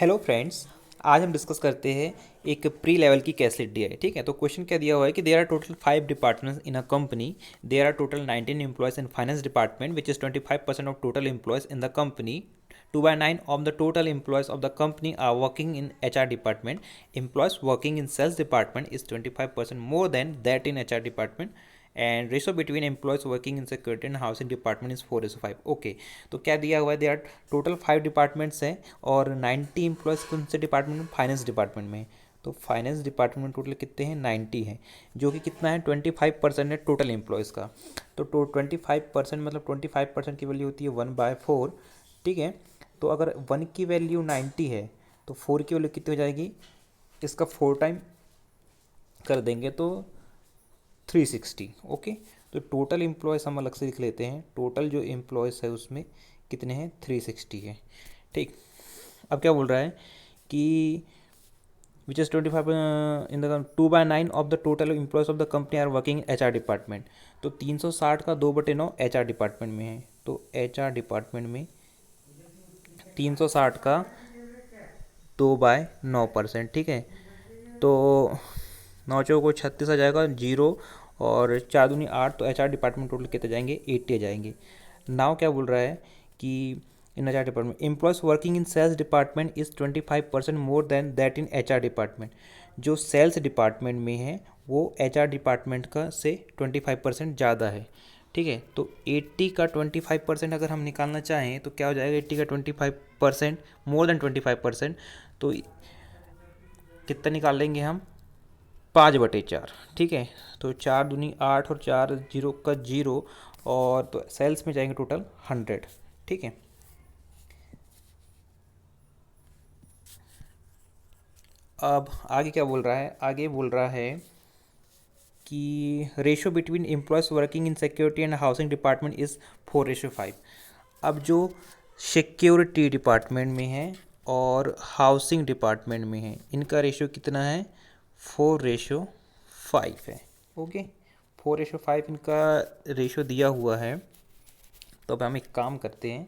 Hello friends. आज हम discuss करते हैं एक प्री लेवल की कैसे डी है। ठीक है, तो क्वेश्चन क्या दिया हुआ है कि there are total 5 departments in a company. There are total 19 employees in finance department which is 25% of total employees in the company. 2/9 of the total employees of the company are working in HR department. Employees working in sales department is 25% more than that in HR department. And ratio between employees working in security and housing department is 4:5. Okay, तो क्या दिया हुआ है, they are total 5 departments हैं और 90 employees कौन से department में, फाइनेंस डिपार्टमेंट में. तो फाइनेंस डिपार्टमेंट में टोटल कितने हैं, 90 हैं, जो कि कितना है 25% है टोटल एम्प्लॉयज़ का. तो 25% मतलब 25% की वैल्यू होती है 1/4. ठीक है, तो अगर 1 की वैल्यू 90 है तो 4 की वैल्यू कितनी हो जाएगी, इसका 4 टाइम कर देंगे तो 360. ओके, तो टोटल एम्प्लॉयज़ हम अलग से लिख लेते हैं. टोटल जो एम्प्लॉयज़ है उसमें कितने हैं, 360 है. ठीक, अब क्या बोल रहा है कि which is 25 in the 2/9 of the total employees of the company are working in HR department. तो 360 का 2/9 HR डिपार्टमेंट में है. तो HR डिपार्टमेंट में 360 का 2/9%. ठीक है, तो 9 चौको 36 आ जाएगा, जीरो और 4 दूनी 8. तो HR डिपार्टमेंट टोटल कितने जाएंगे, 80 आ जाएंगे. नाउ क्या बोल रहा है कि in HR department employees working in sales department is 25% more than that in HR department. जो सेल्स डिपार्टमेंट में है वो HR डिपार्टमेंट का से 25% ज़्यादा है. ठीक है, तो 80 का 25% अगर हम निकालना चाहें तो क्या हो जाएगा, 80 का 25% मोर देन 25%. तो कितना निकाल लेंगे हम, 5/4. ठीक है, तो 4 दूनी 8 और 4 जीरो का जीरो, और तो सेल्स में जाएंगे टोटल 100. ठीक है, अब आगे क्या बोल रहा है, आगे बोल रहा है कि ratio between employees working in security and housing department is 4:5. अब जो सिक्योरिटी डिपार्टमेंट में है और हाउसिंग डिपार्टमेंट में है, इनका रेशो कितना है, 4:5 है. ओके, 4:5 इनका रेशो दिया हुआ है. तो अब हम एक काम करते हैं,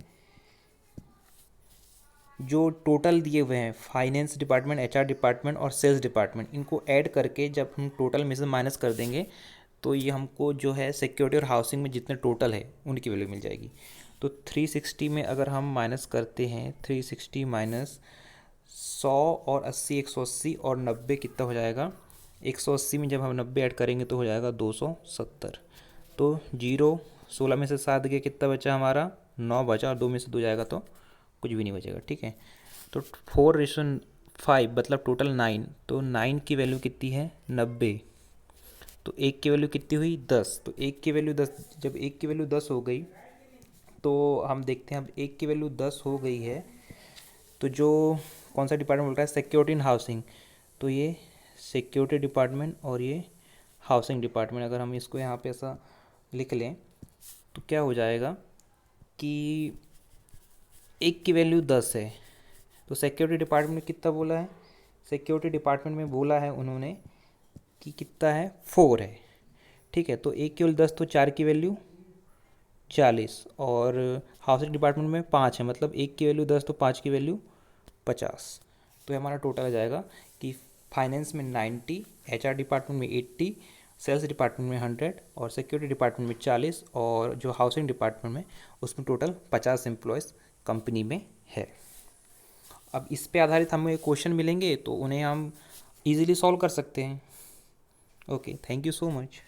जो टोटल दिए हुए हैं फाइनेंस डिपार्टमेंट, HR डिपार्टमेंट और सेल्स डिपार्टमेंट, इनको ऐड करके जब हम टोटल में से माइनस कर देंगे तो ये हमको जो है सिक्योरिटी और हाउसिंग में जितने टोटल है उनकी वैल्यू मिल जाएगी. तो 360 में अगर हम माइनस करते हैं, 360 माइनस 100 और 80, 180 और 90 कितना हो जाएगा, 180 में जब हम 90 ऐड करेंगे तो हो जाएगा 270. तो जीरो, 16 में से 7 गया, कितना बचा हमारा, 9 बचा, और 2 में से 2 जाएगा तो कुछ भी नहीं बचेगा. ठीक है, तो 4:5 मतलब टोटल 9. तो 9 की वैल्यू कितनी है, 90. तो एक की वैल्यू कितनी हुई, 10. तो एक की वैल्यू 10, जब एक की वैल्यू 10 हो गई तो हम देखते हैं, अब एक की वैल्यू 10 हो गई है तो जो कौन सा डिपार्टमेंट बोल रहा है, सिक्योरिटी एंड हाउसिंग. तो ये सिक्योरिटी डिपार्टमेंट और ये हाउसिंग डिपार्टमेंट, अगर हम इसको यहाँ पे ऐसा लिख लें तो क्या हो जाएगा कि एक की वैल्यू 10 है. तो सिक्योरिटी डिपार्टमेंट में कितना बोला है, सिक्योरिटी डिपार्टमेंट में बोला है उन्होंने कि कितना है, 4 है. ठीक है, तो एक की वैल्यू 10 तो 4 की वैल्यू 40, और हाउसिंग डिपार्टमेंट में 5 है, मतलब एक की वैल्यू 10 तो 5 की वैल्यू 50. तो हमारा टोटल आ जाएगा कि फाइनेंस में 90, HR डिपार्टमेंट में 80, सेल्स डिपार्टमेंट में 100 और सिक्योरिटी डिपार्टमेंट में 40, और जो हाउसिंग डिपार्टमेंट में उसमें टोटल 50 एम्प्लॉयज़ कंपनी में है. अब इस पे आधारित हमें क्वेश्चन मिलेंगे तो उन्हें हम इजीली सॉल्व कर सकते हैं. Okay, thank you so much.